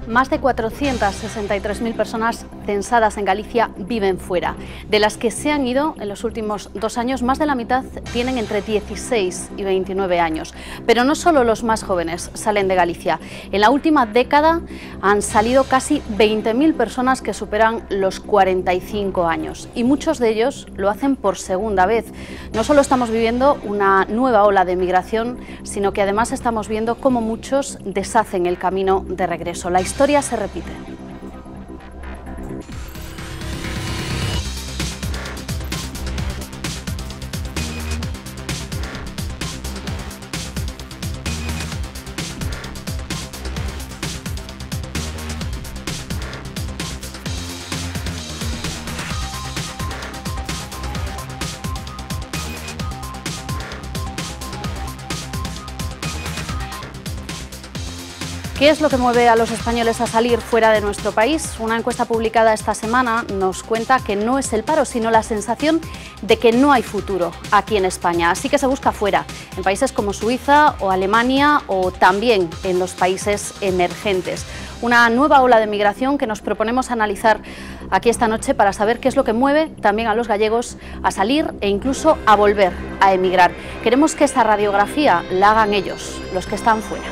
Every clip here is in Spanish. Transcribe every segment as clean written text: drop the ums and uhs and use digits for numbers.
Más de 463.000 personas censadas en Galicia viven fuera. De las que se han ido en los últimos 2 años, más de la mitad tienen entre 16 y 29 años. Pero no solo los más jóvenes salen de Galicia. En la última década han salido casi 20.000 personas que superan los 45 años. Y muchos de ellos lo hacen por segunda vez. No solo estamos viviendo una nueva ola de migración, sino que además estamos viendo cómo muchos deshacen el camino de regreso. La historia se repite. ¿Qué es lo que mueve a los españoles a salir fuera de nuestro país? Una encuesta publicada esta semana nos cuenta que no es el paro, sino la sensación de que no hay futuro aquí en España. Así que se busca fuera, en países como Suiza o Alemania o también en los países emergentes. Una nueva ola de migración que nos proponemos analizar aquí esta noche para saber qué es lo que mueve también a los gallegos a salir e incluso a volver a emigrar. Queremos que esta radiografía la hagan ellos, los que están fuera.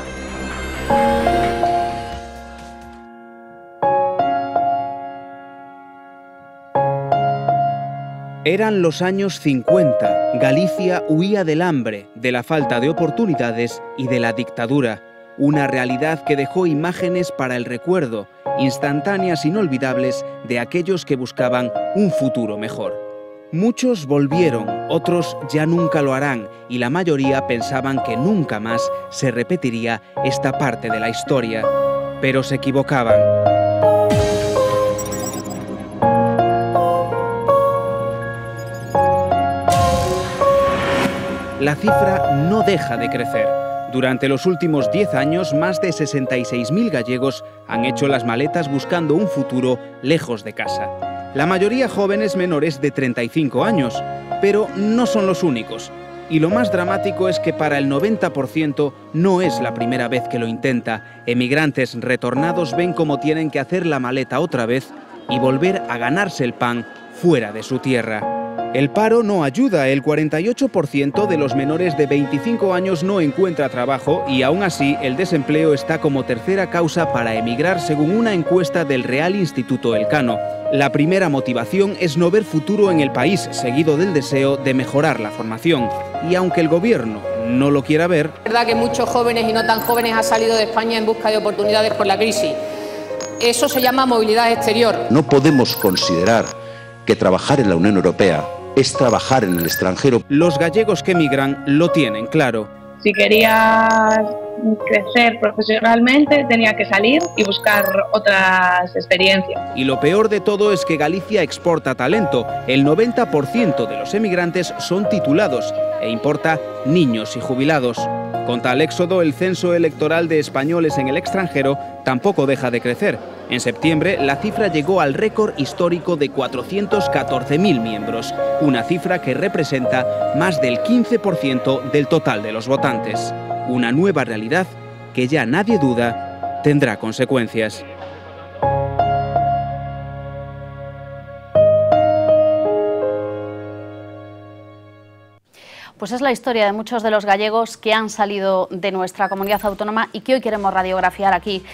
Eran los años 50. Galicia huía del hambre, de la falta de oportunidades y de la dictadura. Una realidad que dejó imágenes para el recuerdo, instantáneas inolvidables de aquellos que buscaban un futuro mejor. Muchos volvieron, otros ya nunca lo harán y la mayoría pensaban que nunca más se repetiría esta parte de la historia. Pero se equivocaban. La cifra no deja de crecer. Durante los últimos 10 años, más de 66.000 gallegos han hecho las maletas buscando un futuro lejos de casa. La mayoría jóvenes menores de 35 años, pero no son los únicos. Y lo más dramático es que para el 90% no es la primera vez que lo intenta. Emigrantes retornados ven cómo tienen que hacer la maleta otra vez y volver a ganarse el pan fuera de su tierra. El paro no ayuda, el 48% de los menores de 25 años no encuentra trabajo y aún así el desempleo está como tercera causa para emigrar según una encuesta del Real Instituto Elcano. La primera motivación es no ver futuro en el país, seguido del deseo de mejorar la formación. Y aunque el gobierno no lo quiera ver... Es verdad que muchos jóvenes y no tan jóvenes han salido de España en busca de oportunidades por la crisis. Eso se llama movilidad exterior. No podemos considerar que trabajar en la Unión Europea es trabajar en el extranjero. Los gallegos que emigran lo tienen claro. Si quería crecer profesionalmente tenía que salir y buscar otras experiencias. Y lo peor de todo es que Galicia exporta talento. El 90% de los emigrantes son titulados e importa niños y jubilados. Con tal éxodo, el censo electoral de españoles en el extranjero tampoco deja de crecer. En septiembre, la cifra llegó al récord histórico de 414.000 miembros, una cifra que representa más del 15% del total de los votantes. Una nueva realidad que ya nadie duda tendrá consecuencias. Pues es la historia de muchos de los gallegos que han salido de nuestra comunidad autónoma y que hoy queremos radiografiar aquí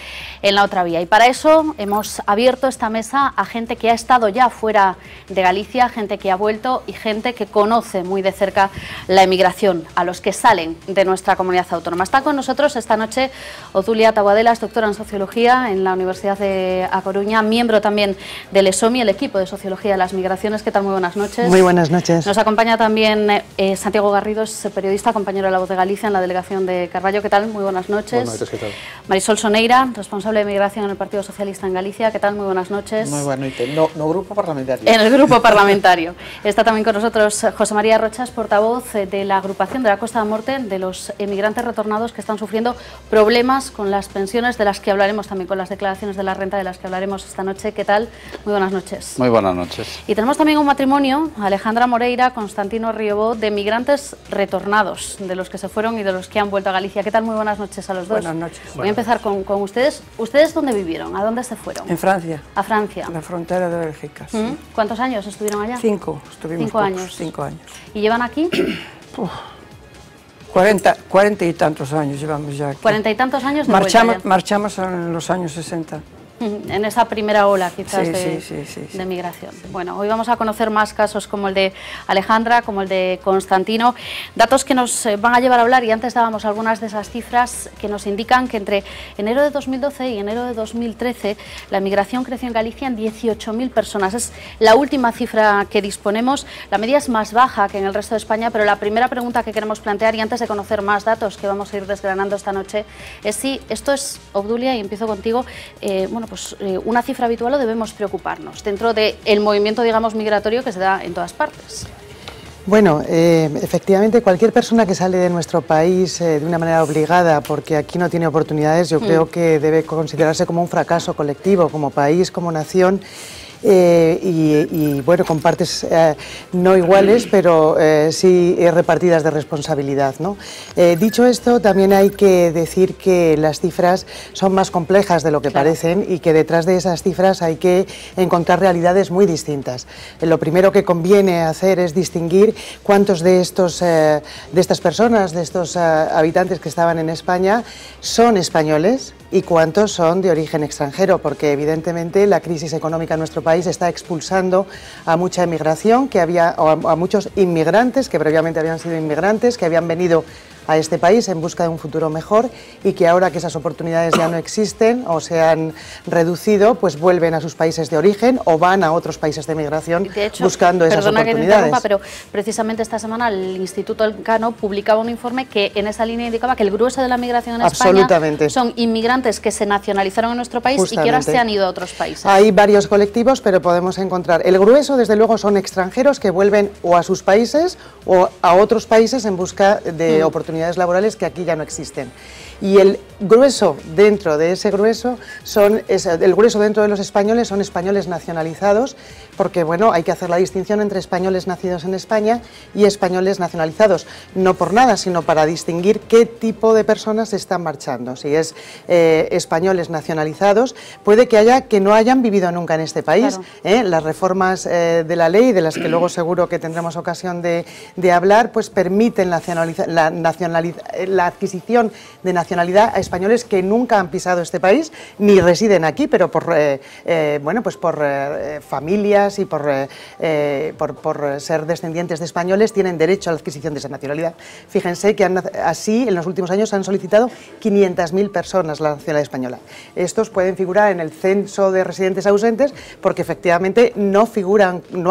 en La Otra Vía. Y para eso hemos abierto esta mesa a gente que ha estado ya fuera de Galicia, gente que ha vuelto y gente que conoce muy de cerca la emigración, a los que salen de nuestra comunidad autónoma. Está con nosotros esta noche Ozulia Taboadelas, doctora en Sociología en la Universidad de A Coruña, miembro también del ESOMI, el equipo de Sociología de las Migraciones. ¿Qué tal? Muy buenas noches. Muy buenas noches. Nos acompaña también Santiago Garrido, es periodista, compañero de La Voz de Galicia en la delegación de Carballo. ¿Qué tal? Muy buenas noches. Buenas noches, ¿qué tal? Marisol Soneira, responsable de migración en el Partido Socialista en Galicia. ¿Qué tal? Muy buenas noches. Muy buenas noches. No grupo parlamentario. En el grupo parlamentario. Está también con nosotros José María Rochas, portavoz de la agrupación de la Costa da Morte, de los emigrantes retornados que están sufriendo problemas con las pensiones, de las que hablaremos también, con las declaraciones de la renta, de las que hablaremos esta noche. ¿Qué tal? Muy buenas noches. Muy buenas noches. Y tenemos también un matrimonio, Alejandra Moreira, Constantino Riobó, de migrantes inmigrantes retornados, de los que se fueron y de los que han vuelto a Galicia. ¿Qué tal? Muy buenas noches a los dos. Buenas noches. Voy a empezar con ustedes. ¿Ustedes dónde vivieron? ¿A dónde se fueron? En Francia. ¿A Francia? En la frontera de Bélgica, sí. ¿Cuántos años estuvieron allá? 5, estuvimos 5 años. 5 años. ¿Y llevan aquí? 40 y tantos años llevamos ya aquí. 40 y tantos años de vuelta ya. Marchamos en los años 60. En esa primera ola quizás sí. de migración. Bueno, hoy vamos a conocer más casos como el de Alejandra, como el de Constantino, datos que nos van a llevar a hablar, y antes dábamos algunas de esas cifras que nos indican que entre enero de 2012 y enero de 2013 la migración creció en Galicia en 18.000 personas. Es la última cifra que disponemos, la media es más baja que en el resto de España, pero la primera pregunta que queremos plantear, y antes de conocer más datos que vamos a ir desgranando esta noche, es si esto es, Obdulia, y empiezo contigo, una cifra habitual o debemos preocuparnos dentro del movimiento, digamos, migratorio que se da en todas partes. Bueno, efectivamente, cualquier persona que sale de nuestro país de una manera obligada porque aquí no tiene oportunidades, yo creo que debe considerarse como un fracaso colectivo, como país, como nación. Y bueno, con partes no iguales, pero sí repartidas de responsabilidad, ¿no? Dicho esto, también hay que decir que las cifras son más complejas de lo que parecen, y que detrás de esas cifras hay que encontrar realidades muy distintas. Lo primero que conviene hacer es distinguir cuántos de estas personas, de estos habitantes que estaban en España, son españoles y cuántos son de origen extranjero, porque evidentemente la crisis económica en nuestro país está expulsando a mucha emigración, a muchos inmigrantes que previamente habían sido inmigrantes, que habían venido a este país en busca de un futuro mejor, y que ahora que esas oportunidades ya no existen o se han reducido, pues vuelven a sus países de origen o van a otros países de migración buscando esas oportunidades. Perdona que te interrumpa, pero precisamente esta semana el Instituto Elcano publicaba un informe que en esa línea indicaba que el grueso de la migración en España son inmigrantes que se nacionalizaron en nuestro país y que ahora se han ido a otros países. Hay varios colectivos, pero podemos encontrar el grueso, desde luego, son extranjeros que vuelven o a sus países o a otros países en busca de oportunidades laborales que aquí ya no existen. Y el grueso dentro de ese grueso el grueso dentro de los españoles son españoles nacionalizados, porque bueno, hay que hacer la distinción entre españoles nacidos en España y españoles nacionalizados, no por nada, sino para distinguir qué tipo de personas están marchando. Si es españoles nacionalizados, puede que haya que no hayan vivido nunca en este país. Claro. Las reformas de la ley, de las que luego seguro que tendremos ocasión de hablar, pues permiten la adquisición de nacionalidad a españoles que nunca han pisado este país ni residen aquí, pero por familias y por ser descendientes de españoles tienen derecho a la adquisición de esa nacionalidad. Fíjense que así en los últimos años han solicitado 500.000 personas la nacionalidad española. Estos pueden figurar en el censo de residentes ausentes porque efectivamente no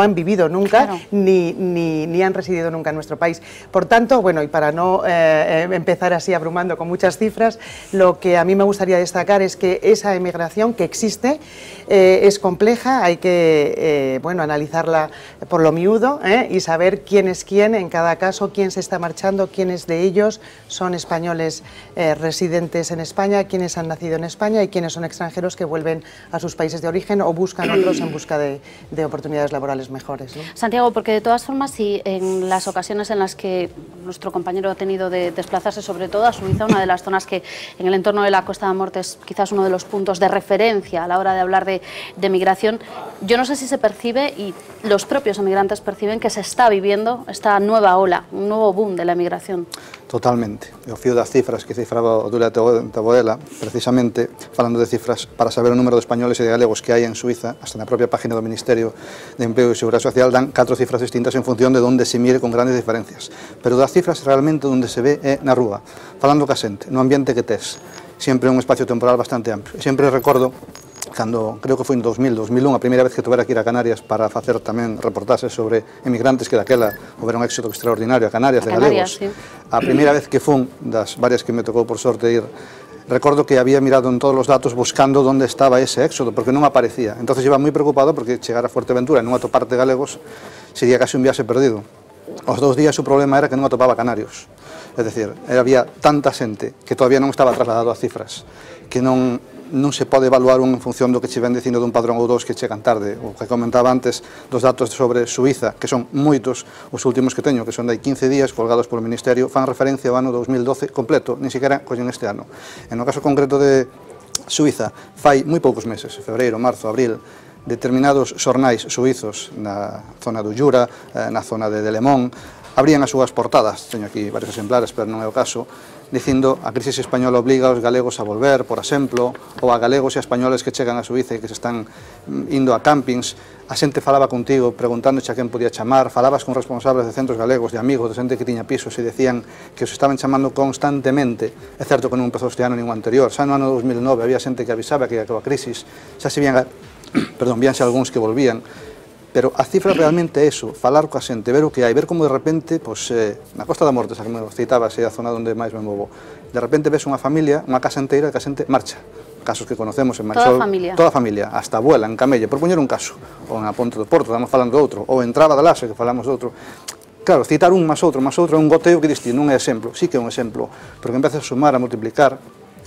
han vivido nunca, claro, ni han residido nunca en nuestro país. Por tanto, bueno, y para no empezar así abrumando con muchas cifras, lo que a mí me gustaría destacar es que esa emigración que existe es compleja, hay que analizarla por lo miudo y saber quién es quién en cada caso, quién se está marchando, quiénes de ellos son españoles residentes en España, quiénes han nacido en España y quiénes son extranjeros que vuelven a sus países de origen o buscan otros en busca de oportunidades laborales mejores, ¿no? Santiago, porque de todas formas, si en las ocasiones en las que nuestro compañero ha tenido de desplazarse sobre todo a Suiza, una de las zonas que en el entorno de la Costa da Morte es quizás uno de los puntos de referencia a la hora de hablar de migración, yo no sé si se percibe, y los propios emigrantes perciben, que se está viviendo esta nueva ola, un nuevo boom de la emigración. Totalmente. Eu fío das cifras que cifraba Obdulia Taboela, precisamente falando de cifras para saber o número de españoles e de galegos que hai en Suiza, hasta na propia página do Ministerio de Empleo e Seguridade Social dan 4 cifras distintas en función de onde se mire con grandes diferencias. Pero das cifras realmente onde se ve é na rúa, falando ca xente, no ambiente que tes, sempre un espacio temporal bastante amplio. Sempre recordo cando, creo que foi en 2001, a primeira vez que tuvera que ir a Canarias para facer tamén reportaxes sobre emigrantes que daquela houveron un éxito extraordinario a Canarias de galegos. Sí. A primeira vez que fun, das varias que me tocou por sorte ir, recordo que había mirado en todos os datos buscando onde estaba ese éxodo, porque non aparecía. Entonces iba moi preocupado porque chegar a Fuerteventura e non atoparte galegos sería casi un viaxe perdido. Os 2 días o problema era que non atopaba canarios. É dicir, había tanta xente que todavía non estaba trasladado a cifras, que non non se pode evaluar un en función do que che ven dicindo dun padrón ou dos que chegan tarde. O que comentaba antes dos datos sobre Suiza, que son moitos, os últimos que teño, que son de 15 días, colgados polo Ministerio, fan referencia ao ano 2012 completo, nin siquiera collen este ano. En o caso concreto de Suiza, fai moi poucos meses, febreiro, marzo, abril, determinados xornais suizos na zona do Jura, na zona de Lemón, abrían as súas portadas, teño aquí varios exemplares, pero non é o caso, dicindo a crisis española obliga aos galegos a volver, por exemplo, ou a galegos e a españoles que chegan a Suiza e que se están indo a campings, a xente falaba contigo preguntándoche a quen podía chamar, falabas con responsables de centros galegos, de amigos, de xente que tiña pisos e decían que os estaban chamando constantemente. É certo que non empezou este ano nin o anterior, xa no ano 2009 había xente que avisaba que a crisis, xa se vían, víanse algúns que volvían, pero a cifra realmente é eso, falar coa xente, ver o que hai, ver como de repente, na Costa da Morte, xa que me citabas, é a zona onde máis me movo, de repente ves unha familia, unha casa inteira, que a xente marcha, casos que conocemos en Maisol, toda a familia, hasta a abuela, en Camelle, por poñer un caso, ou na Ponte do Porto, estamos falando de outro, ou en Traba da Laxe, que falamos de outro. Claro, citar un máis outro, é un goteo que distinto, non é exemplo, sí que é un exemplo, pero que empezas a sumar, a multiplicar,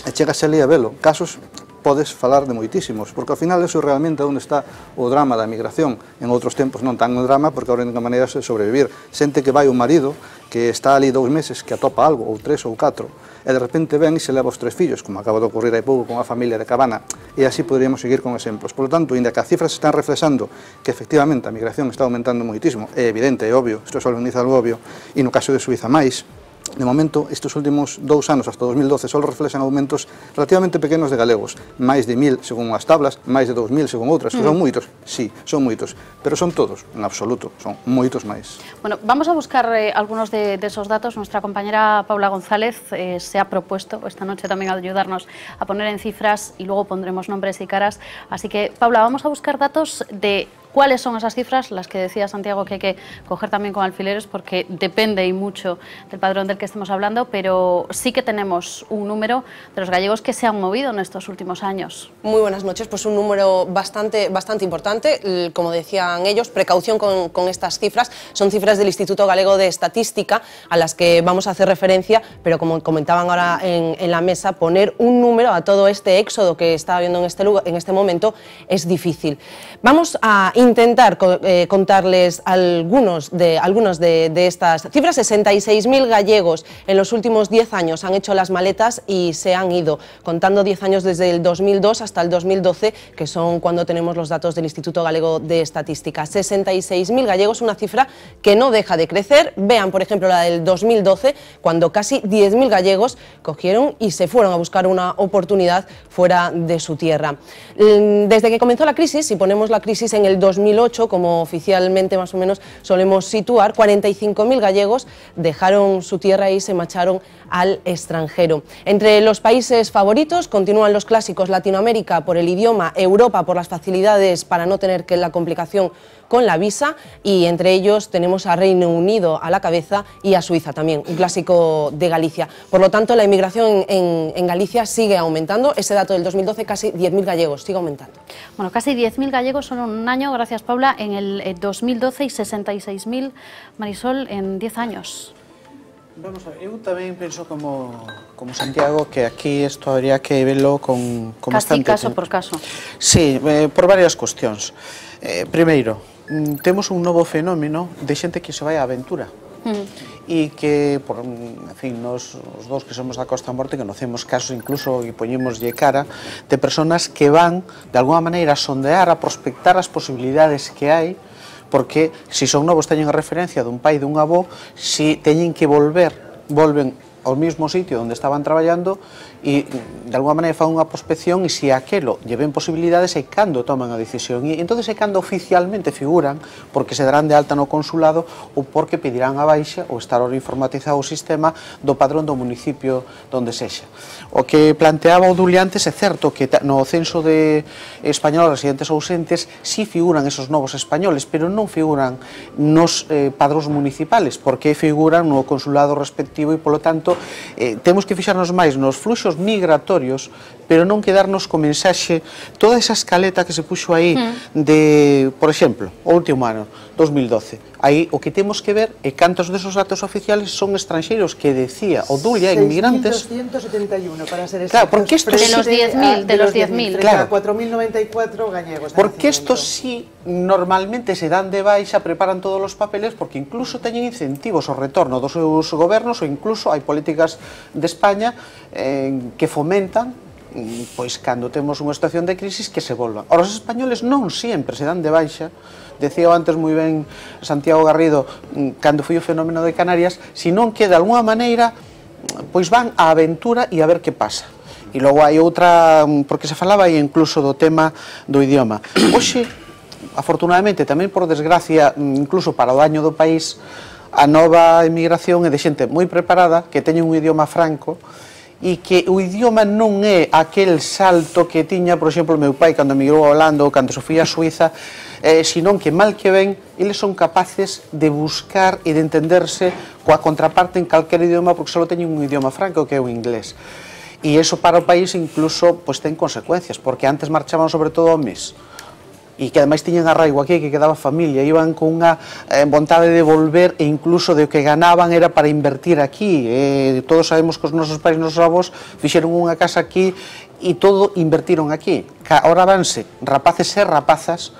e chegas ali a velo, casos podes falar de moitísimos, porque ao final eso realmente é onde está o drama da migración. En outros tempos non tan o drama, porque a única maneira é sobrevivir. Xente que vai un marido, que está ali 2 meses, que atopa algo, ou 3 ou 4, e de repente ven e se leva os 3 fillos, como acaba de ocurrir hai pouco con a familia de Cabana, e así poderíamos seguir con exemplos. Por lo tanto, ainda que as cifras están reflexando que efectivamente a migración está aumentando moitísimo, é evidente, é obvio, isto solveniza algo obvio, e no caso de Suiza máis, de momento, estes últimos 2 anos, hasta 2012, só reflexan aumentos relativamente pequenos de galegos, máis de 1000 según as tablas, máis de 2000 según outras, que son moitos, sí, son moitos, pero son todos, en absoluto, son moitos máis. Bueno, vamos a buscar algunos de esos datos. Nuestra compañera Paula González se ha propuesto esta noche también a ayudarnos a poner en cifras y luego pondremos nombres y caras. Así que, Paula, vamos a buscar datos de cuáles son esas cifras, las que decía Santiago que hay que coger también con alfileres porque depende y mucho del padrón del que estemos hablando, pero sí que tenemos un número de los gallegos que se han movido en estos últimos años. Muy buenas noches, pues un número bastante importante, como decían ellos, precaución con estas cifras, son cifras del Instituto Galego de Estadística a las que vamos a hacer referencia, pero como comentaban ahora en la mesa, poner un número a todo este éxodo que está habiendo en este momento es difícil. Vamos a intentar contarles algunas de estas cifras. 66.000 gallegos en los últimos 10 años han hecho las maletas y se han ido, contando 10 años desde el 2002 hasta el 2012, que son cuando tenemos los datos del Instituto Galego de Estadística. 66.000 gallegos, una cifra que no deja de crecer. Vean, por ejemplo, la del 2012, cuando casi 10.000 gallegos cogieron y se fueron a buscar una oportunidad fuera de su tierra. Desde que comenzó la crisis, si ponemos la crisis en el 2008, como oficialmente más o menos solemos situar, 45.000 gallegos dejaron su tierra y se marcharon al extranjero. Entre los países favoritos continúan los clásicos: Latinoamérica por el idioma, Europa por las facilidades para no tener que la complicación con la visa, y entre ellos tenemos a Reino Unido a la cabeza y a Suiza también, un clásico de Galicia. Por lo tanto, la inmigración en Galicia sigue aumentando. Ese dato del 2012, casi 10.000 gallegos, sigue aumentando. Bueno, casi 10.000 gallegos solo en un año, gracias Paula, en el 2012 y 66.000, Marisol, en 10 años. Vamos a ver, eu tamén penso como Santiago que aquí isto habría que verlo con casi bastante caso tempo. por caso. Sí, por varias cuestións. Primeiro, temos un novo fenómeno de xente que se vai á aventura. E que, en fin, os dous que somos da Costa da Morte conocemos casos incluso e poñémoslle cara de personas que van de alguna maneira a sondear, a prospectar as posibilidades que hai, porque se son novos teñen a referencia dun pai e dun avó, se teñen que volven ao mesmo sitio onde estaban traballando e de alguna maneira fan unha prospección e se aquelo lle ven posibilidades é cando toman a decisión e entón é cando oficialmente figuran porque se darán de alta no consulado ou porque pedirán a baixa ou estar informatizado o sistema do padrón do municipio donde sexa. O que planteaba o Duli antes é certo que no censo de español residentes ausentes si figuran esos novos españoles, pero non figuran nos padróns municipales porque figuran no consulado respectivo e polo tanto temos que fixarnos máis nos fluxos migratorios pero non quedarnos co mensaxe, toda esa escaleta que se puxo aí de, por exemplo, o último ano, 2012. Aí o que temos que ver é cantos desos datos oficiales son estranxeiros, que decía o Dulia, inmigrantes... 6.271, para ser exactos. Claro, porque estos... De los 10.000. Claro. 4.094 gallegos. Porque estos sí normalmente se dan de baixa, preparan todos os papeles, porque incluso teñen incentivos ao retorno dos seus gobernos, ou incluso hai políticas de España que fomentan, pois cando temos unha situación de crisis, que se volvan. Os españoles non sempre se dan de baixa. Decía antes moi ben Santiago Garrido, cando foi o fenómeno de Canarias, se non que de alguna maneira pois van á aventura e a ver que pasa. E logo hai outra, porque se falaba aí incluso do tema do idioma. Hoxe, afortunadamente, tamén por desgracia, incluso para o daño do país, a nova emigración é de xente moi preparada, que teñen un idioma franco, e que o idioma non é aquel salto que tiña, por exemplo, o meu pai cando emigrou a Holanda ou cando se foi a Suiza, senón que mal que ven, eles son capaces de buscar e de entenderse coa contraparte en calquer idioma, porque só teñen un idioma franco, que é o inglés. E iso para o país incluso pois ten consecuencias, porque antes marchaban sobre todo ao mes, e que ademais tiñen arraigo aquí, que quedaba familia, iban con unha vontade de volver, e incluso de que ganaban era para invertir aquí. Todos sabemos que os nosos pais, nosos avós fixeron unha casa aquí e todo invertiron aquí. Ahora vanse rapaces e rapazas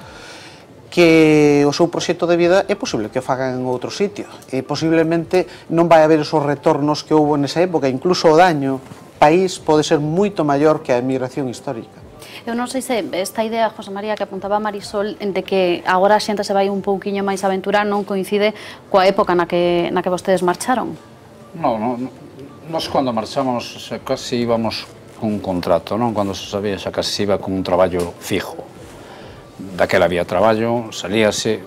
que o seu proxecto de vida é posible que o fagan en outro sitio, e posiblemente non vai haber esos retornos que houve nesa época, incluso o daño país pode ser moito maior que a emigración histórica. Eu non sei se esta idea, José María, que apuntaba Marisol, de que agora a xente se vai un pouquiño máis a aventura, non coincide coa época na que vostedes marcharon? Non, nós cando marchamos casi íbamos con un contrato, non? Cando se sabía xa casi iba con un traballo fijo. Daquela había traballo, salíase,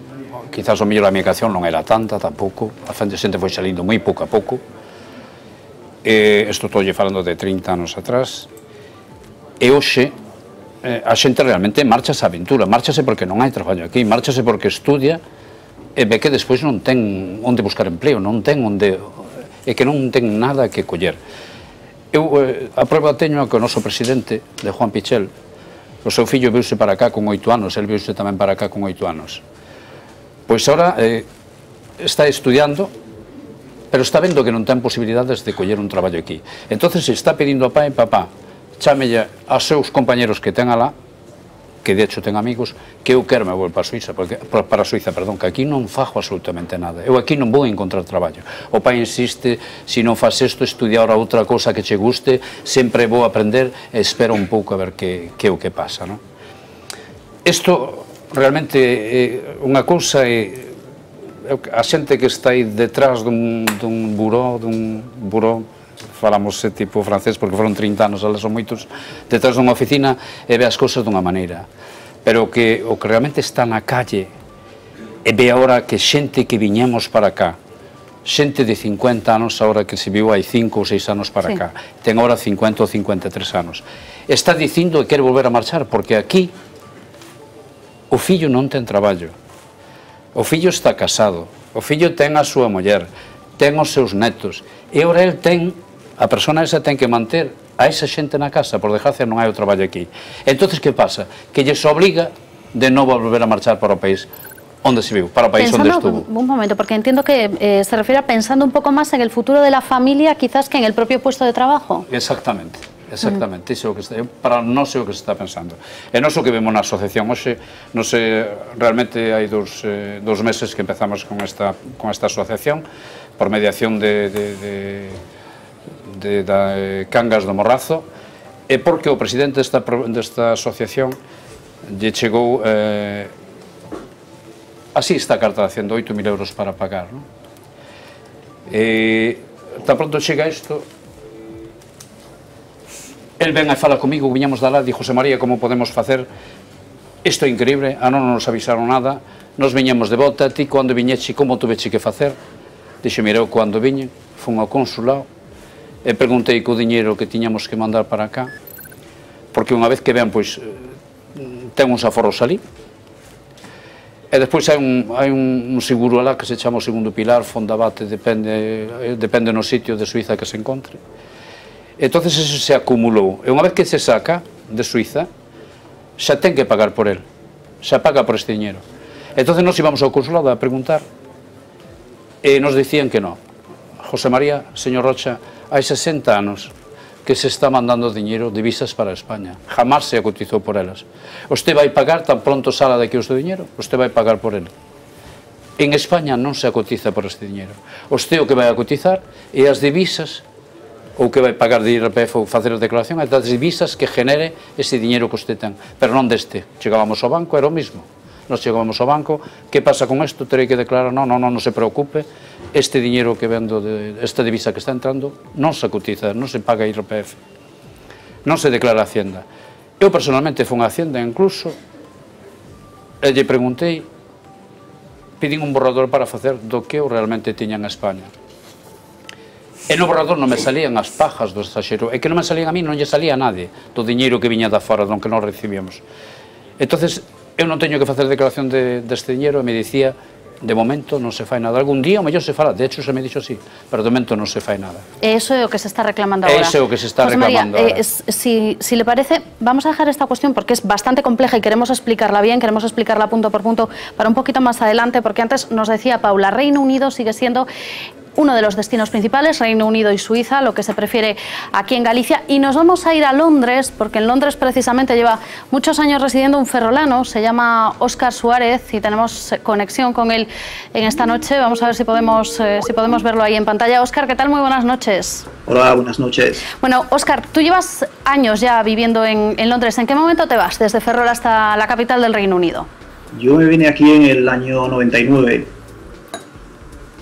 quizás o mellor a migración non era tanta tampouco, a xente foi salindo moi pouco a pouco. Isto estou falando de 30 anos atrás, e hoxe a xente realmente marchase a aventura, marchase porque non hai traballo aquí, marchase porque estudia e ve que despois non ten onde buscar empleo, non ten onde, e que non ten nada que coller. Eu a prova teño que o noso presidente, de Juan Pichel, o seu fillo viuse para cá con 8 anos, el viuse tamén para cá con 8 anos. Pois agora está estudiando, pero está vendo que non ten posibilidades de coller un traballo aquí. Entonces está pedindo a pai, papá, chámelle aos seus compañeros que ten alá, que de hecho ten amigos, que eu quero me volver para Suiza, que aquí non fajo absolutamente nada, eu aquí non vou encontrar traballo. O pai insiste, se non faz isto, estudiar outra cosa que che guste, sempre vou aprender, e espero un pouco a ver que é o que pasa, non? Isto realmente é unha cousa, a xente que está aí detrás dun buró, falamos tipo francés porque foron 30 anos, eles son moitos, detrás dunha oficina e ve as cousas dunha maneira, pero o que realmente está na calle e ve agora que xente que viñemos para cá, xente de 50 anos agora que se viu hai 5 ou 6 anos para cá, ten agora 50 ou 53 anos, está dicindo que quere volver a marchar porque aquí o fillo non ten traballo, o fillo está casado, o fillo ten a súa muller, ten os seus netos, e agora el ten, a persona esa ten que manter a esa xente na casa, por desgracia non hai o traballo aquí. Entonces, que pasa? Que lles obliga de novo a volver a marchar para o país onde se viu, para o país onde estuvo. Un momento, porque entiendo que se refiere a pensando un pouco máis en el futuro de la familia, quizás que en el propio puesto de trabajo. Exactamente, iso é o que está, para nós é o que se está pensando. E nós o que vemos na asociación hoxe, non sei, realmente hai dos meses que empezamos con esta asociación, por mediación de Cangas do Morrazo, e porque o presidente desta asociación lle chegou así está a carta de 108.000 euros para pagar, non? E tan pronto chega isto, el ven e fala comigo, viñamos da lá, di José María, como podemos facer isto é increíble, non nos avisaron nada, nos viñemos de volta, ti cando viñeche, como tuveche que facer? Dixe, mira, eu cando viñe, fun ao consulado e preguntei co diñeiro que tiñamos que mandar para cá, porque unha vez que ven, pois, ten uns aforros ali, e despois hai un seguro alá que se chama o segundo pilar, Fondabate, depende no sitio de Suiza que se encontre, Entonces eso se acumulou. E unha vez que se saca de Suiza, xa ten que pagar por él. Xa paga por este diñeiro. Entonces nos íbamos ao consulado a preguntar e nos dicían que no. José María, señor Rocha, hai 60 anos que se está mandando diñeiro de visas para España. Jamás se cotizou por elas. Usted vai pagar tan pronto sala de aquí o seu diñeiro, usted vai pagar por ele. En España non se cotiza por este diñeiro. Usted o que vai a cotizar é as divisas ou que vai pagar de IRPF ou facer a declaración é das divisas que genere ese diñeiro que usted ten, pero non deste. Chegábamos ao banco, era o mismo. Nos chegábamos ao banco, que pasa con isto? Terei que declarar, non se preocupe, este diñeiro que vendo, esta divisa que está entrando, non se cotiza, non se paga IRPF, non se declara a Hacienda. Eu personalmente fui a Hacienda incluso, e lle preguntei, pedín un borrador para facer do que eu realmente tiña en España. E no borrador non me salían as pajas do estranxeiro, e que non me salían a mí, non lle salía a nadie do diñeiro que viña da fora, do que non recibíamos. Entonces, eu non teño que facer declaración deste diñeiro, e me dicía, de momento non se fai nada. Algún día o mellor se fará, de hecho se me dixo así, pero de momento non se fai nada. Eso é o que se está reclamando agora. Eso é o que se está reclamando agora. Si le parece, vamos a dejar esta cuestión porque es bastante compleja y queremos explicarla bien, queremos explicarla punto por punto para un poquito más adelante, porque antes nos decía Paula, Reino Unido sigue siendo uno de los destinos principales, Reino Unido y Suiza, lo que se prefiere aquí en Galicia. Y nos vamos a ir a Londres, porque en Londres precisamente lleva muchos años residiendo un ferrolano, se llama Óscar Suárez, y tenemos conexión con él en esta noche. Vamos a ver si podemos verlo ahí en pantalla. Óscar, ¿qué tal? Muy buenas noches. Hola, buenas noches. Bueno, Óscar, tú llevas años ya viviendo en Londres. ¿En qué momento te vas desde Ferrol hasta la capital del Reino Unido? Yo me vine aquí en el año 99.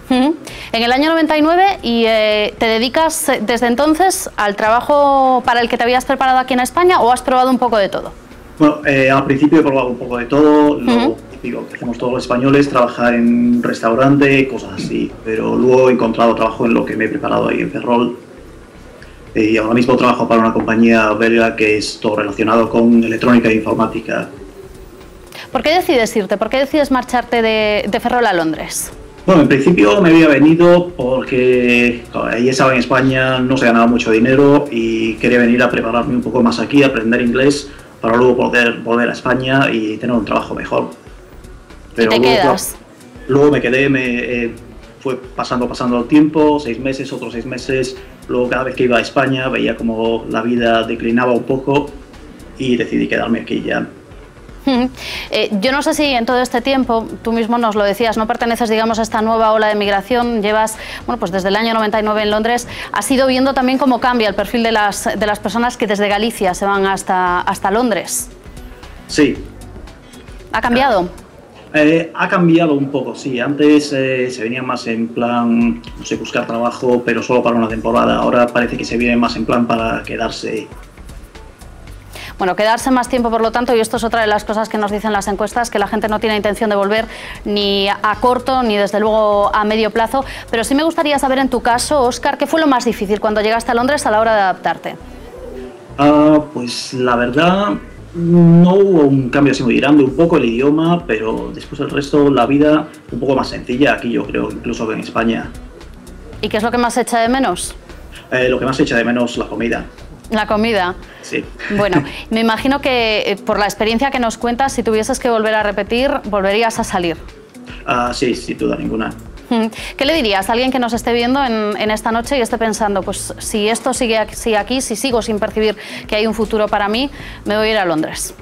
En el año 99 y te dedicas desde entonces al trabajo para el que te habías preparado aquí en España, ¿o has probado un poco de todo? Bueno, al principio he probado un poco de todo, lo típico que hacemos todos los españoles, trabajar en un restaurante, cosas así, pero luego he encontrado trabajo en lo que me he preparado ahí en Ferrol. Y ahora mismo trabajo para una compañía belga que es todo relacionado con electrónica e informática. ¿Por qué decides irte? ¿Por qué decides marcharte de Ferrol a Londres? Bueno, en principio me había venido porque ahí estaba en España, no se ganaba mucho dinero y quería venir a prepararme un poco más aquí, aprender inglés para luego poder volver a España y tener un trabajo mejor. Pero ¿y te quedas? Luego me quedé, fue pasando el tiempo, 6 meses, otros 6 meses, luego cada vez que iba a España veía como la vida declinaba un poco y decidí quedarme aquí ya. Yo no sé si en todo este tiempo, tú mismo nos lo decías, no perteneces, digamos, a esta nueva ola de migración, llevas, bueno, pues desde el año 99 en Londres, has ido viendo también cómo cambia el perfil de las personas que desde Galicia se van hasta Londres. Sí. ¿Ha cambiado? Ha cambiado un poco, sí. Antes se venía más en plan, no sé, buscar trabajo, pero solo para una temporada. Ahora parece que se viene más en plan para quedarse. Bueno, quedarse más tiempo, por lo tanto, y esto es otra de las cosas que nos dicen las encuestas, que la gente no tiene intención de volver ni a corto ni desde luego a medio plazo. Pero sí me gustaría saber en tu caso, Óscar, ¿qué fue lo más difícil cuando llegaste a Londres a la hora de adaptarte? Pues la verdad no hubo un cambio así muy grande, un poco el idioma, pero después el resto, la vida un poco más sencilla aquí, yo creo, incluso que en España. ¿Y qué es lo que más echa de menos? Lo que más echa de menos, la comida. La comida. Sí. Bueno, me imagino que por la experiencia que nos cuentas, si tuvieses que volver a repetir, volverías a salir. Sí, sin duda ninguna. ¿Qué le dirías a alguien que nos esté viendo en esta noche y esté pensando, pues si esto sigue aquí, si sigo sin percibir que hay un futuro para mí, me voy a ir a Londres?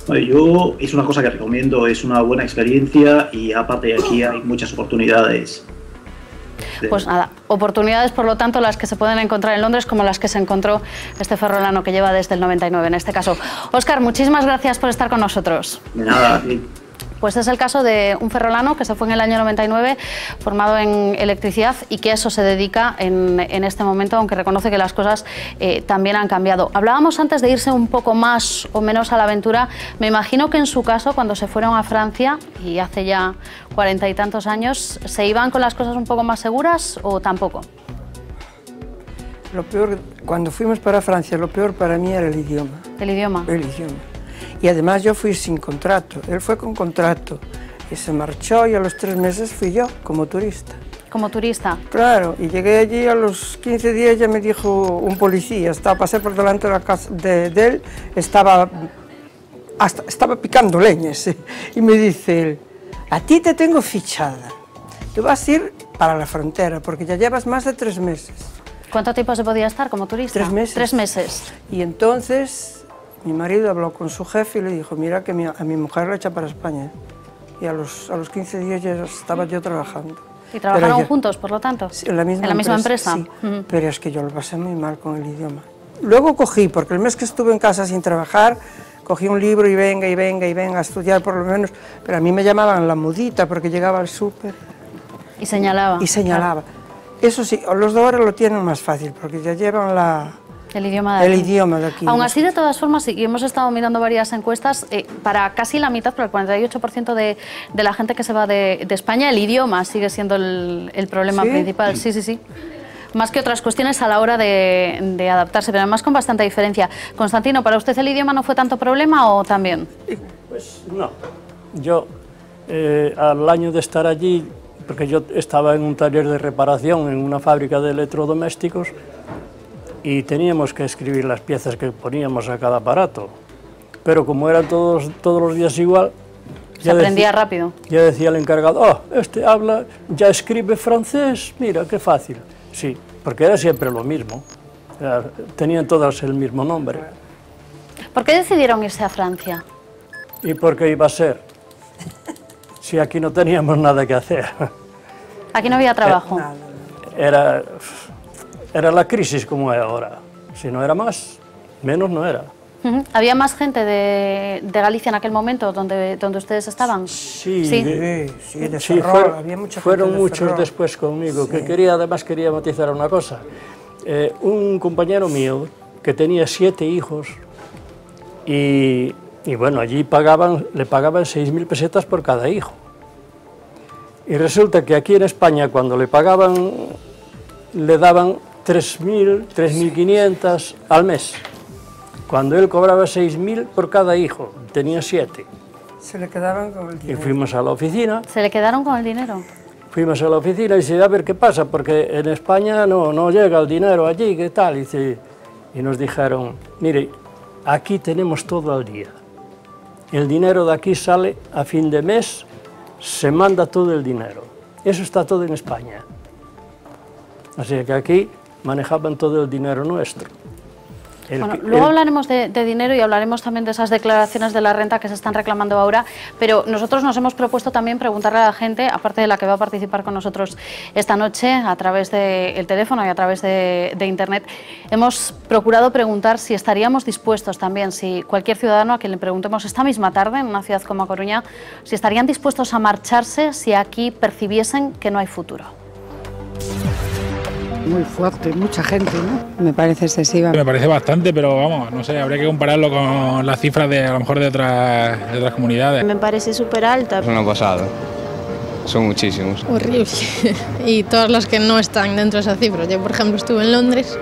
Bueno, yo es una cosa que recomiendo, es una buena experiencia y aparte de aquí hay muchas oportunidades. Pues nada, oportunidades por lo tanto las que se pueden encontrar en Londres como las que se encontró este ferrolano que lleva desde el 99 en este caso. Óscar, muchísimas gracias por estar con nosotros. De nada, sí. Pues es el caso de un ferrolano que se fue en el año 99, formado en electricidad y que a eso se dedica en este momento, aunque reconoce que las cosas también han cambiado. Hablábamos antes de irse un poco más o menos a la aventura. Me imagino que en su caso, cuando se fueron a Francia, y hace ya 40 y tantos años, ¿se iban con las cosas un poco más seguras o tampoco? Lo peor, cuando fuimos para Francia, lo peor para mí era el idioma. ¿El idioma? El idioma. Y además yo fui sin contrato, él fue con contrato y se marchó y a los 3 meses fui yo como turista. como turista. Claro, y llegué allí a los 15 días, ya me dijo un policía, pasé por delante de la casa de él, estaba picando leñas, y me dice él, a ti te tengo fichada, tú vas a ir para la frontera, porque ya llevas más de 3 meses. ¿Cuánto tiempo se podía estar como turista? 3 meses. 3 meses. Y entonces mi marido habló con su jefe y le dijo, mira que a mi mujer la echa para España. Y a los 15 días ya estaba yo trabajando. ¿Y trabajaron juntos, por lo tanto? Sí, en la misma empresa. Sí, pero es que yo lo pasé muy mal con el idioma. Luego cogí, porque el mes que estuve en casa sin trabajar, cogí un libro y venga a estudiar por lo menos, pero a mí me llamaban la mudita porque llegaba al súper. Y señalaba. Y señalaba. Claro. Eso sí, los de ahora lo tienen más fácil, porque ya llevan el idioma de aquí. Aún así, de todas formas, y hemos estado mirando varias encuestas, para casi la mitad, para el 48% de la gente que se va de España, el idioma sigue siendo el problema principal. Sí. Más que otras cuestiones a la hora de adaptarse, pero además con bastante diferencia. Constantino, ¿para usted el idioma no fue tanto problema o también? Pues no. Yo, al año de estar allí, porque yo estaba en un taller de reparación en una fábrica de electrodomésticos, y teníamos que escribir las piezas que poníamos a cada aparato. Pero como eran todos los días igual... Se aprendía rápido. Ya decía el encargado, este habla, ya escribe francés, mira, qué fácil. Sí, porque era siempre lo mismo. Tenían todas el mismo nombre. ¿Por qué decidieron irse a Francia? ¿Y por qué iba a ser? Si aquí no teníamos nada que hacer. Aquí no había trabajo. Era la crisis como es ahora. Si no era más, menos no era. ¿Había más gente de Galicia en aquel momento donde ustedes estaban? Sí, había mucha fueron muchos después conmigo, que además quería matizar una cosa. Un compañero mío que tenía 7 hijos y bueno, allí le pagaban 6.000 pesetas por cada hijo. Y resulta que aquí en España cuando le pagaban, le daban 3.000, 3.500 al mes. Cuando él cobraba 6.000 por cada hijo, tenía 7. Se le quedaban con el dinero. Y fuimos a la oficina. ¿Se le quedaron con el dinero? Fuimos a la oficina y dice, a ver qué pasa, porque en España no llega el dinero allí, ¿qué tal? Y nos dijeron, mire, aquí tenemos todo al día. El dinero de aquí sale a fin de mes, se manda todo el dinero. Eso está todo en España. Así que aquí manejaban todo el dinero nuestro. Luego hablaremos de dinero y hablaremos también de esas declaraciones de la renta que se están reclamando ahora, pero nosotros nos hemos propuesto también preguntarle a la gente, aparte de la que va a participar con nosotros esta noche a través del teléfono y a través de internet, hemos procurado preguntar si estaríamos dispuestos también, si cualquier ciudadano a quien le preguntemos esta misma tarde en una ciudad como A Coruña, si estarían dispuestos a marcharse si aquí percibiesen que no hay futuro. Muy fuerte, mucha gente, ¿no? Me parece excesiva. Me parece bastante, pero vamos, no sé, habría que compararlo con las cifras a lo mejor de otras comunidades. Me parece súper alta. Es una pasada, son muchísimos. Horrible. Y todos los que no están dentro de esa cifra. Yo, por ejemplo, estuve en Londres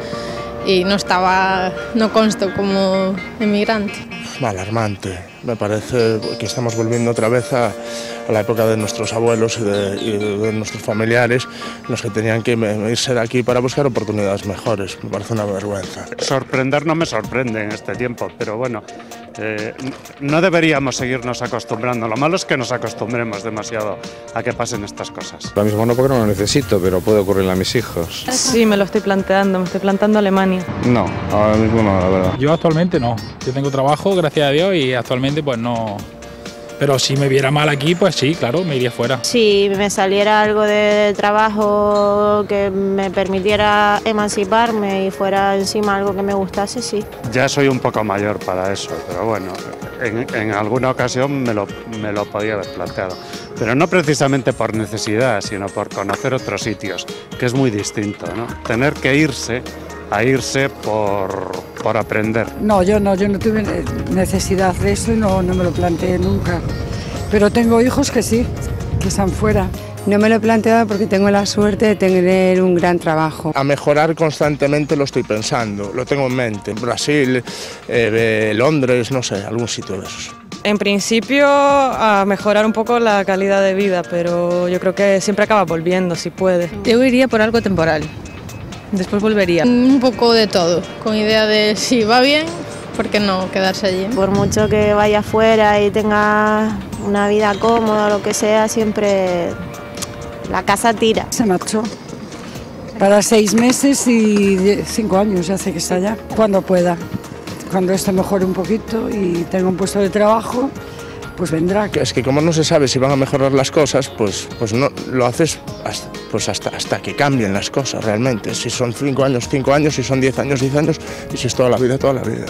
y no consto como emigrante. Alarmante. Me parece que estamos volviendo otra vez a la época de nuestros abuelos y de nuestros familiares, los que tenían que irse de aquí para buscar oportunidades mejores. Me parece una vergüenza. Sorprender no me sorprende en este tiempo, pero bueno, no deberíamos seguirnos acostumbrando. Lo malo es que nos acostumbremos demasiado a que pasen estas cosas. Ahora mismo no, porque no lo necesito, pero puede ocurrirle a mis hijos. Sí, me lo estoy planteando, me estoy planteando Alemania. No, ahora mismo no, la verdad. Yo actualmente no. Yo tengo trabajo, gracias a Dios, y actualmente pues no. Pero si me viera mal aquí, pues sí, claro, me iría fuera. Si me saliera algo de trabajo que me permitiera emanciparme y fuera encima algo que me gustase, sí. Ya soy un poco mayor para eso, pero bueno, en alguna ocasión me lo podía haber planteado. Pero no precisamente por necesidad, sino por conocer otros sitios, que es muy distinto, ¿no? Tener que irse por aprender. No, yo no tuve necesidad de eso y no me lo planteé nunca. Pero tengo hijos que sí, que están fuera. No me lo he planteado porque tengo la suerte de tener un gran trabajo. A mejorar constantemente lo estoy pensando, lo tengo en mente. Brasil, Londres, no sé, algún sitio de esos. En principio a mejorar un poco la calidad de vida, pero yo creo que siempre acaba volviendo, si puede. Yo iría por algo temporal, después volvería. Un poco de todo, con idea de si va bien, ¿por qué no quedarse allí? Por mucho que vaya afuera y tenga una vida cómoda o lo que sea, siempre la casa tira. Se marchó para 6 meses y 5 años, ya hace que está allá, cuando pueda. Cuando esto mejore un poquito y tenga un puesto de trabajo, pues vendrá. Es que como no se sabe si van a mejorar las cosas, pues no lo haces hasta que cambien las cosas realmente. Si son 5 años, 5 años, si son 10 años, 10 años, y si es toda la vida, toda la vida.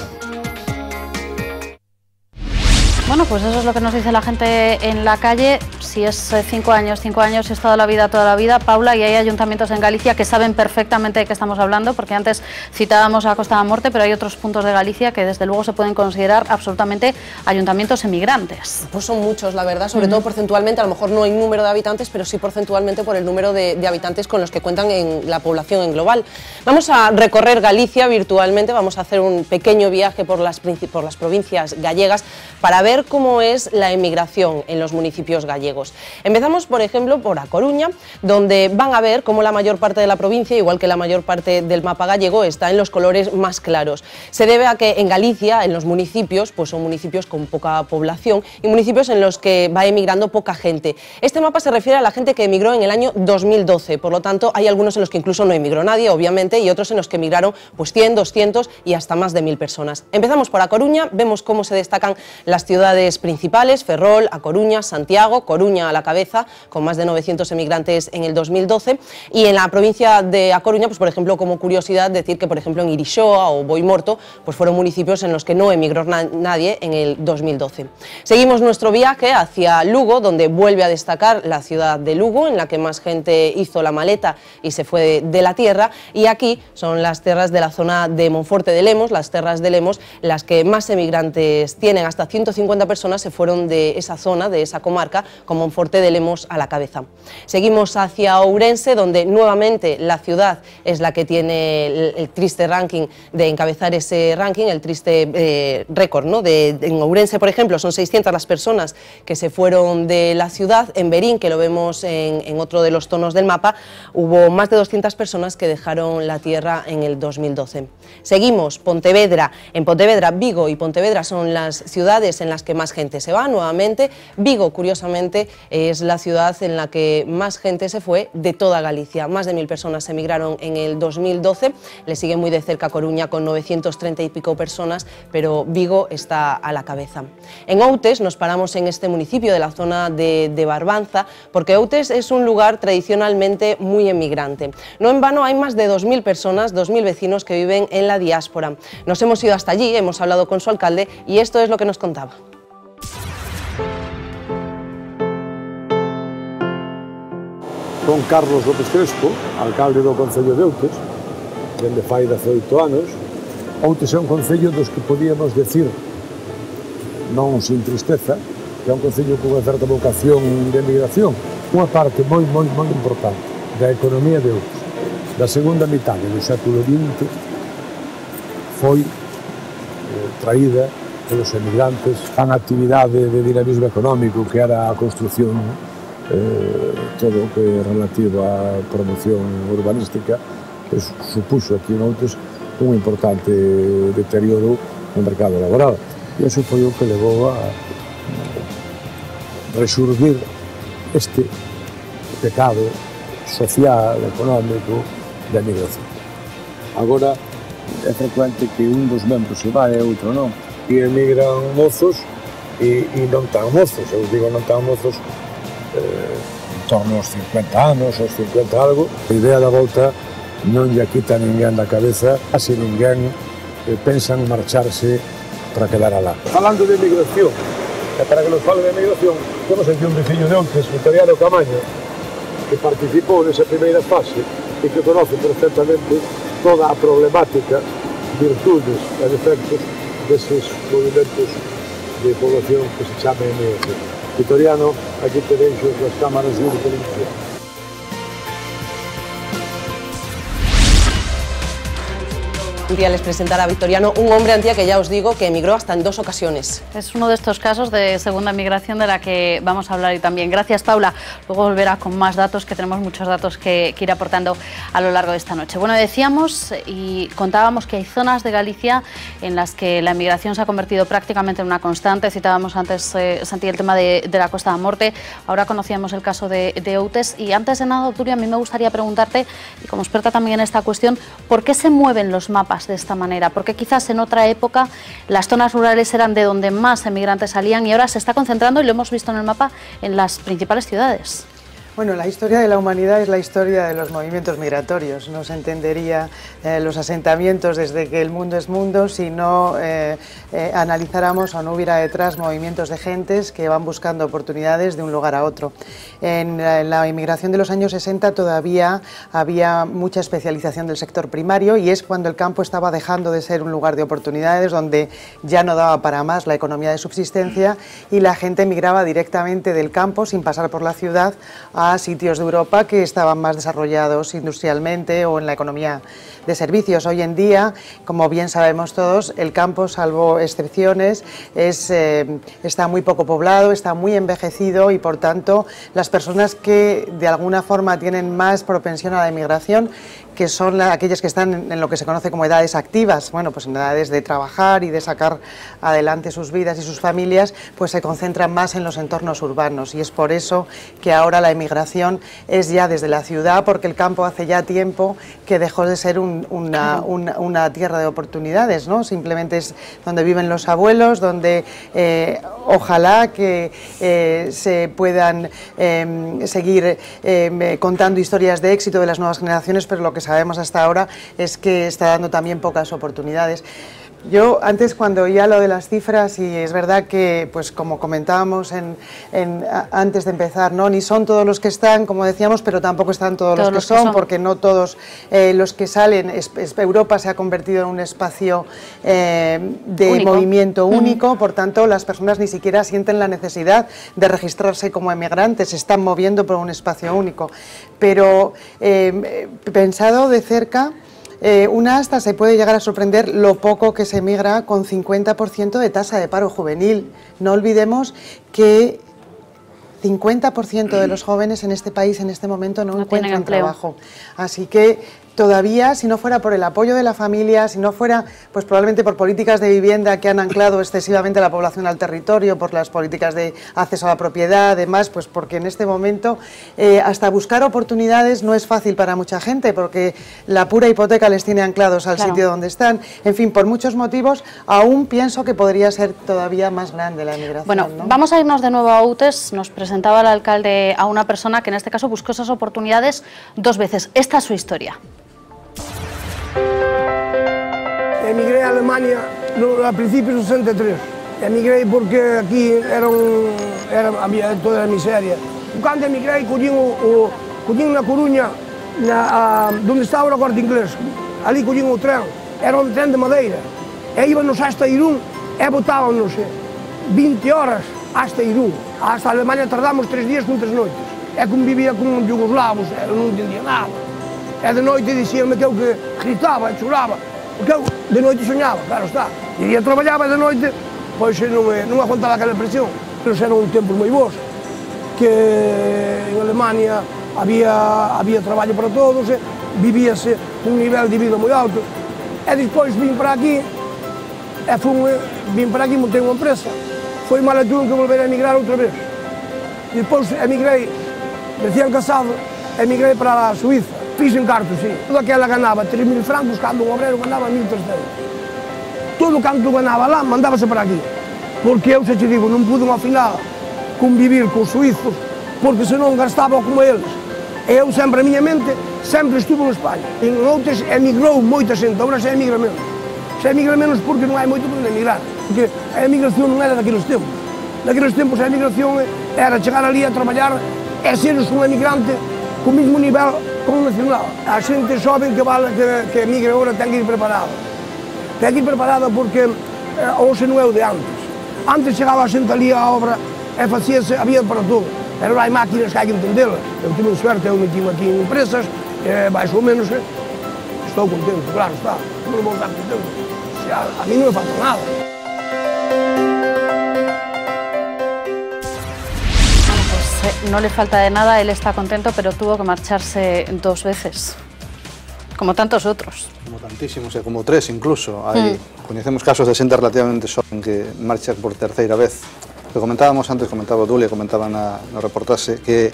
Bueno, pues eso es lo que nos dice la gente en la calle. Si es 5 años, 5 años, si es toda la vida, Paula, y hay ayuntamientos en Galicia que saben perfectamente de qué estamos hablando, porque antes citábamos a Costa da Morte, pero hay otros puntos de Galicia que desde luego se pueden considerar absolutamente ayuntamientos emigrantes. Pues son muchos, la verdad, sobre todo porcentualmente, a lo mejor no hay número de habitantes, pero sí porcentualmente por el número de habitantes con los que cuentan en la población en global. Vamos a recorrer Galicia virtualmente, vamos a hacer un pequeño viaje por las provincias gallegas para ver cómo es la emigración en los municipios gallegos. Empezamos, por ejemplo, por A Coruña, donde van a ver cómo la mayor parte de la provincia, igual que la mayor parte del mapa gallego, está en los colores más claros. Se debe a que en Galicia, en los municipios, pues son municipios con poca población y municipios en los que va emigrando poca gente. Este mapa se refiere a la gente que emigró en el año 2012, por lo tanto hay algunos en los que incluso no emigró nadie, obviamente, y otros en los que emigraron pues 100, 200 y hasta más de 1000 personas. Empezamos por A Coruña, vemos cómo se destacan las ciudades principales, Ferrol, A Coruña, Santiago, Coruña a la cabeza, con más de 900 emigrantes en el 2012, y en la provincia de A Coruña, pues por ejemplo, como curiosidad, decir que por ejemplo en Irixoa o Boimorto, pues fueron municipios en los que no emigró nadie en el 2012. Seguimos nuestro viaje hacia Lugo, donde vuelve a destacar la ciudad de Lugo, en la que más gente hizo la maleta y se fue de la tierra, y aquí son las terras de la zona de Monforte de Lemos, las terras de Lemos, las que más emigrantes tienen, hasta 150 personas se fueron de esa zona, de esa comarca, con Monforte de Lemos a la cabeza. Seguimos hacia Ourense, donde nuevamente la ciudad es la que tiene el triste ranking de encabezar ese ranking, el triste récord, ¿no? En Ourense, por ejemplo, son 600 las personas que se fueron de la ciudad. En Berín, que lo vemos en otro de los tonos del mapa, hubo más de 200 personas que dejaron la tierra en el 2012. Seguimos, Pontevedra. En Pontevedra, Vigo y Pontevedra son las ciudades en las que más gente se va. Nuevamente, Vigo, curiosamente, es la ciudad en la que más gente se fue de toda Galicia. Más de 1000 personas emigraron en el 2012, le sigue muy de cerca Coruña con 930 y pico personas, pero Vigo está a la cabeza. En Outes nos paramos en este municipio de la zona de Barbanza, porque Outes es un lugar tradicionalmente muy emigrante. No en vano hay más de 2000 personas, 2000 vecinos que viven en la diáspora. Nos hemos ido hasta allí, hemos hablado con su alcalde y esto es lo que nos contaba. Con Carlos López Crespo, alcalde do Concello de Outes, dende fai 18 anos. Outes é un concello dos que podíamos decir, non sin tristeza, que é un concello con unha certa vocación de emigración. Unha parte moi importante da economía de Outes, da segunda mitade do século XX, foi traída pelos emigrantes a actividade de dinamismo económico que era a construción, todo o que é relativo á promoción urbanística, que supuxo aquí en Outes un importante deterioro no mercado laboral. E iso foi o que levou a resurgir este pecado social, económico, da emigración. Agora é frecuente que un dos membros se vai e outro non, e emigran mozos e non tan mozos, eu digo non tan mozos, en torno aos 50 anos, aos 50 algo. A idea da volta non lle quita ninguén da cabeza, se ninguén pensa en marcharse para quedar alá. Falando de emigración, e para que nos fale de emigración, temos aquí un veciño de Outes, Victoriano Camaño, que participou nesa primeira fase e que conoce perfectamente toda a problemática, virtudes e defectos deses movimentos de población que se chama emigración. Victoriano, aquí te deixo as cámaras de televisión. Nuria les presentará a Victoriano, un hombre, Antía, que ya os digo que emigró hasta en 2 ocasiones. Es uno de estos casos de segunda migración de la que vamos a hablar hoy también. Gracias, Paula. Luego volverá con más datos, que tenemos muchos datos que ir aportando a lo largo de esta noche. Bueno, decíamos y contábamos que hay zonas de Galicia en las que la emigración se ha convertido prácticamente en una constante. Citábamos antes, Santi, el tema de la Costa da Morte. Ahora conocíamos el caso de Outes. Y antes de nada, Obdulia, a mí me gustaría preguntarte, y como experta también en esta cuestión, ¿por qué se mueven los mapas de esta manera? Porque quizás en otra época las zonas rurales eran de donde más emigrantes salían y ahora se está concentrando, y lo hemos visto en el mapa, en las principales ciudades. Bueno, la historia de la humanidad es la historia de los movimientos migratorios. No se entendería los asentamientos desde que el mundo es mundo si no analizáramos o no hubiera detrás movimientos de gentes que van buscando oportunidades de un lugar a otro. En la inmigración de los años 60 todavía había mucha especialización del sector primario, y es cuando el campo estaba dejando de ser un lugar de oportunidades, donde ya no daba para más la economía de subsistencia y la gente emigraba directamente del campo sin pasar por la ciudad a sitios de Europa que estaban más desarrollados industrialmente o en la economía de servicios. Hoy en día, como bien sabemos todos, el campo, salvo excepciones, está muy poco poblado, está muy envejecido, y por tanto las personas que de alguna forma tienen más propensión a la emigración, que son aquellas que están en lo que se conoce como edades activas, bueno, pues en edades de trabajar y de sacar adelante sus vidas y sus familias, pues se concentran más en los entornos urbanos, y es por eso que ahora la emigración es ya desde la ciudad, porque el campo hace ya tiempo que dejó de ser una tierra de oportunidades, ¿no? Simplemente es donde viven los abuelos, donde ojalá que se puedan seguir contando historias de éxito de las nuevas generaciones, pero lo que sabemos hasta ahora es que está dando también pocas oportunidades. Yo antes, cuando oía lo de las cifras, y es verdad que, pues como comentábamos antes de empezar, ¿no? Ni son todos los que están, como decíamos, pero tampoco están todos los que son, porque no todos los que salen. Europa se ha convertido en un espacio de movimiento único, por tanto las personas ni siquiera sienten la necesidad de registrarse como emigrantes, se están moviendo por un espacio único. Pero pensado de cerca, una hasta se puede llegar a sorprender lo poco que se emigra con 50% de tasa de paro juvenil. No olvidemos que 50% de los jóvenes en este país en este momento no encuentran trabajo. Así que todavía, si no fuera por el apoyo de la familia, si no fuera pues probablemente por políticas de vivienda que han anclado excesivamente a la población al territorio, por las políticas de acceso a la propiedad, además, pues porque en este momento hasta buscar oportunidades no es fácil para mucha gente, porque la pura hipoteca les tiene anclados al sitio donde están. En fin, por muchos motivos, aún pienso que podría ser todavía más grande la emigración. Bueno, ¿no? Vamos a irnos de nuevo a Outes. Nos presentaba el alcalde a una persona que en este caso buscó esas oportunidades 2 veces. Esta es su historia. Emigré a Alemania a principios de 63. Emigré porque aquí había toda a miseria. Cando emigrei, collín na Coruña, onde está ahora o Corte Inglés. Ali collín o tren, era un tren de madeira. E íbamos hasta Irún e botábanos 20 horas hasta Irún. Hasta Alemania tardamos 3 días con 3 noites. E convivía con yugoslavos, non entendía nada. E de noite dicíanme que eu que gritaba e choraba. Porque eu de noite soñaba, claro está. E día traballaba de noite, pois non aguantaba aquela presión. Pero eran tempos moi bons, que en Alemania había traballo para todos, vivíase un nivel de vida moi alto. E despois vim para aquí, montei unha empresa. Foi mal tuve que volver a emigrar outra vez. Despois emigrei, recién casado, emigrei para a Suiza. Fiz encarto, sí. Toda aquela ganaba 3.000 francos, cando un obrero ganaba 1.300. Todo o canto ganaba lá, mandábase para aquí. Porque eu, se te digo, non pude ao final convivir cos suizos, porque senón gastaba como eles. E eu sempre, a miña mente, sempre estuvo en España. En Outes emigrou moita xente, agora se emigra menos. Se emigra menos porque non hai moito para emigrar. Porque a emigración non era daqueles tempos. Daqueles tempos a emigración era chegar ali a traballar e seres un emigrante co mesmo nivel como nacional. A xente xoven que emigra agora ten que ir preparada. Ten que ir preparada porque hoxe non é o de antes. Antes chegaba a xente ali a obra e facíase, había para todo. Pero hai máquinas que hai que entendelas. Eu tive suerte, eu meti aquí en empresas, máis ou menos, Estou contento, claro está. Como non vou estar contento? A mí non me falta nada. No le falta de nada, él está contento, pero tuvo que marcharse 2 veces, como tantos otros. Como tantísimos, como 3 incluso. Coñecemos casos de xente relativamente xoven que marcha por terceira vez. Lo comentábamos antes, comentaba Dulia, comentaba no reportaxe, que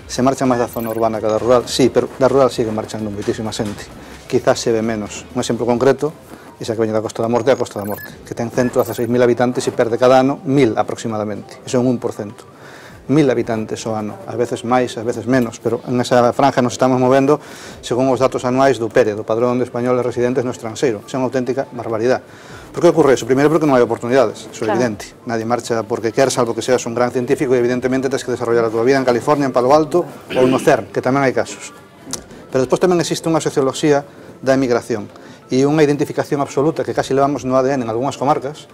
se marcha máis da zona urbana que da rural. Sí, pero da rural sigue marchando moitísima xente. Quizás se ve menos. Un exemplo concreto, esa que veñe da Costa da Morte, é a Costa da Morte, que ten 116.000 habitantes e perde cada ano 1.000 aproximadamente. Iso é un 1%. 1.000 habitantes ao ano, a veces máis, a veces menos, pero en esa franja nos estamos movendo según os datos anuais do PERE, do Padrón de Españoles Residentes no Estranxeiro. Esa é unha auténtica barbaridade. Por que ocorre eso? Primeiro porque non hai oportunidades, iso é evidente. Nadie marcha porque quer, salvo que seas un gran científico, e evidentemente tens que desarrollar a tua vida en California, en Palo Alto ou no CERN, que tamén hai casos. Pero despois tamén existe unha socioloxía da emigración e unha identificación absoluta que casi levamos no ADN en algunhas comarcas,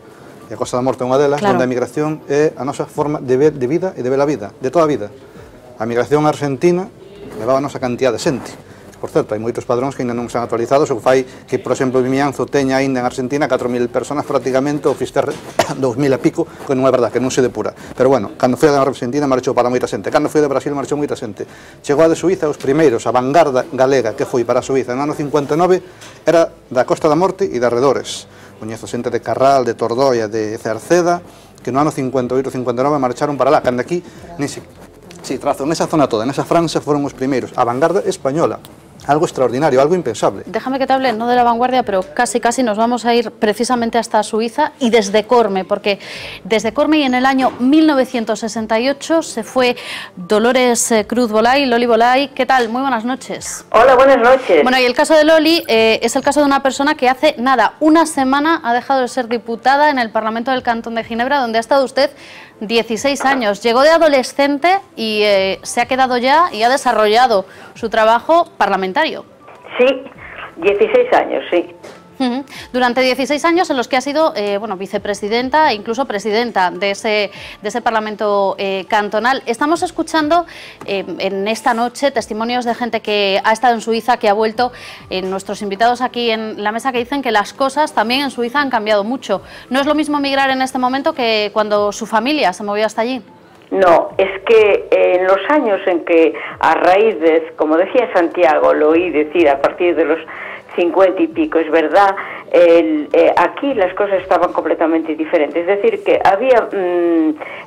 e a Costa da Morte é unha delas, onde a migración é a nosa forma de ver de vida e de ver a vida, de toda a vida. A migración argentina levaba a nosa cantidad de xente. Por certo, hai moitos padróns que ainda non están actualizados, o que fai que, por exemplo, Vimianzo teña ainda en Argentina 4.000 personas prácticamente, o Fisterre 2.000 e pico, que non é verdad, que non se depura. Pero bueno, cando foi a Argentina marchou para moita xente, cando foi de Brasil marchou moita xente. Chegou a de Suiza os primeiros, a vanguarda galega que foi para a Suiza no ano 59 era da Costa da Morte e de arredores. Coñezo xente de Carral, de Tordoia, de Cerceda, que no ano 58-59 marcharon para lá, cando aquí, trazo, nesa zona toda, nesa franja foron os primeiros, a vanguarda española. Algo extraordinario, algo impensable. Déjame que te hable, no de la vanguardia, pero casi nos vamos a ir precisamente hasta Suiza y desde Corme, porque desde Corme y en el año 1968 se fue Dolores Cruz Bolay, Loli Bolay. ¿Qué tal? Muy buenas noches. Hola, buenas noches. Bueno, y el caso de Loli es el caso de una persona que hace nada, una semana ha dejado de ser diputada en el Parlamento del Cantón de Ginebra, donde ha estado usted 16 años. Llegó de adolescente y se ha quedado ya y ha desarrollado su trabajo parlamentario. Sí, 16 años, sí. Durante 16 años en los que ha sido vicepresidenta e incluso presidenta de ese Parlamento cantonal. Estamos escuchando en esta noche testimonios de gente que ha estado en Suiza, que ha vuelto, nuestros invitados aquí en la mesa, que dicen que las cosas también en Suiza han cambiado mucho. ¿No es lo mismo migrar en este momento que cuando su familia se movió hasta allí? No, es que en los años en que a raíz de, como decía Santiago, lo oí decir a partir de los 50 y pico, es verdad, aquí las cosas estaban completamente diferentes, es decir, que había,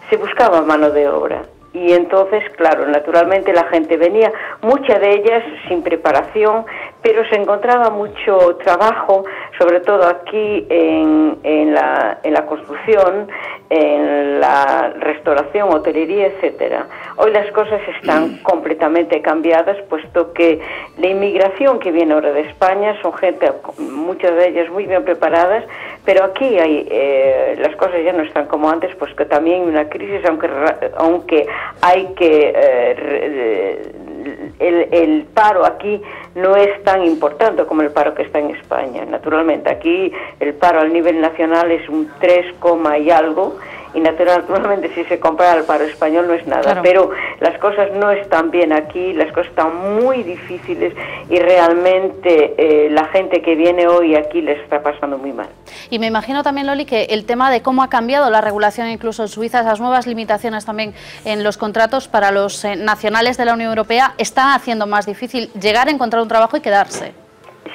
se buscaba mano de obra. Y entonces, claro, naturalmente la gente venía, mucha de ellas sin preparación, pero se encontraba mucho trabajo, sobre todo aquí en la construcción, en la restauración, hotelería, etcétera. Hoy las cosas están completamente cambiadas, puesto que la inmigración que viene ahora de España son gente, muchas de ellas muy bien preparadas, pero aquí las cosas ya no están como antes, pues que también hay una crisis, aunque hay que el paro aquí no es tan importante como el paro que está en España. Naturalmente aquí el paro a nivel nacional es un 3, y algo, y naturalmente si se compara el paro español no es nada, claro. Pero las cosas no están bien aquí, las cosas están muy difíciles y realmente la gente que viene hoy aquí les está pasando muy mal. Y me imagino también, Loli, que el tema de cómo ha cambiado la regulación incluso en Suiza, esas nuevas limitaciones también en los contratos para los nacionales de la Unión Europea, está haciendo más difícil llegar a encontrar un trabajo y quedarse.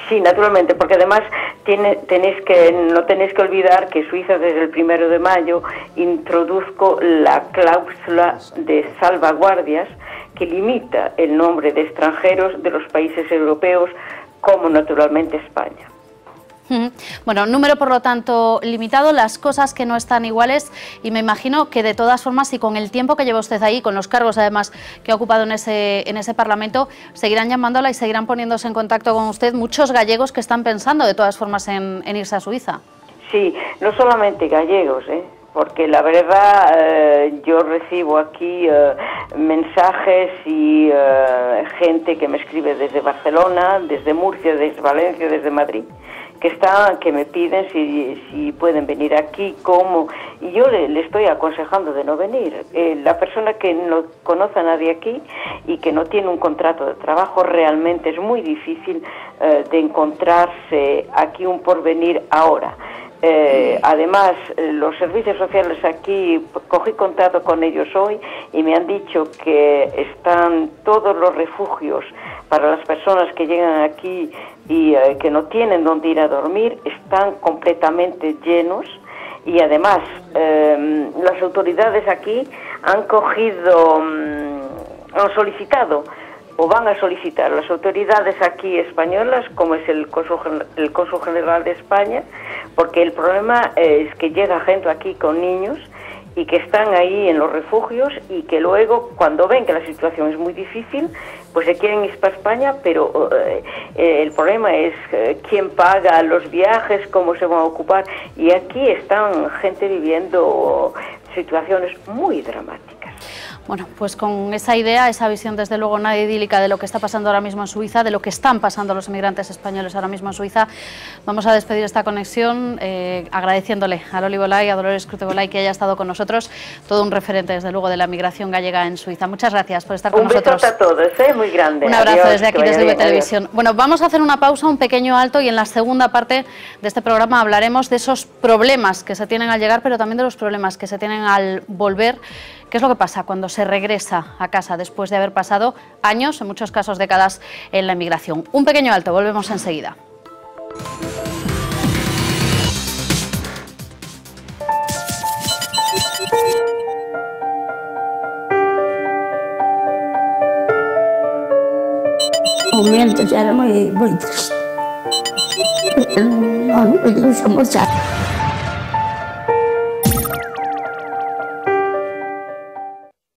Sí, naturalmente, porque además no tenéis que olvidar que Suiza desde el 1 de mayo introduzco la cláusula de salvaguardias que limita el nombre de extranjeros de los países europeos, como naturalmente España. Bueno, número por lo tanto limitado, las cosas que no están iguales, y me imagino que de todas formas, y con el tiempo que lleva usted ahí, con los cargos además que ha ocupado en ese Parlamento, seguirán llamándola y seguirán poniéndose en contacto con usted muchos gallegos que están pensando de todas formas en irse a Suiza. Sí, no solamente gallegos, porque la verdad yo recibo aquí mensajes y gente que me escribe desde Barcelona, desde Murcia, desde Valencia, desde Madrid, que me piden si pueden venir aquí, cómo, y yo le estoy aconsejando de no venir. La persona que no conoce a nadie aquí y que no tiene un contrato de trabajo, realmente es muy difícil de encontrarse aquí un porvenir ahora. Además, los servicios sociales aquí, cogí contacto con ellos hoy y me han dicho que están todos los refugios para las personas que llegan aquí y que no tienen dónde ir a dormir, están completamente llenos. Y además, las autoridades aquí han solicitado o van a solicitar las autoridades aquí españolas, como es el Cónsul General de España, porque el problema es que llega gente aquí con niños y que están ahí en los refugios y que luego, cuando ven que la situación es muy difícil, pues se quieren ir para España, pero el problema es quién paga los viajes, cómo se van a ocupar, y aquí están gente viviendo situaciones muy dramáticas. Bueno, pues con esa idea, esa visión desde luego nada idílica de lo que está pasando ahora mismo en Suiza, de lo que están pasando los emigrantes españoles ahora mismo en Suiza, vamos a despedir esta conexión agradeciéndole a Loli Bolay, a Dolores Cruz de Bolay que haya estado con nosotros, todo un referente desde luego de la migración gallega en Suiza. Muchas gracias por estar con nosotros. Un beso a todos, muy grande. Un abrazo desde aquí, desde bien, Televisión. Bueno, vamos a hacer una pausa, un pequeño alto, y en la segunda parte de este programa hablaremos de esos problemas que se tienen al llegar, pero también de los problemas que se tienen al volver. ¿Qué es lo que pasa cuando se regresa a casa después de haber pasado años, en muchos casos décadas, en la inmigración? Un pequeño alto, volvemos enseguida. Momentos era muy triste. Non iluso mucho.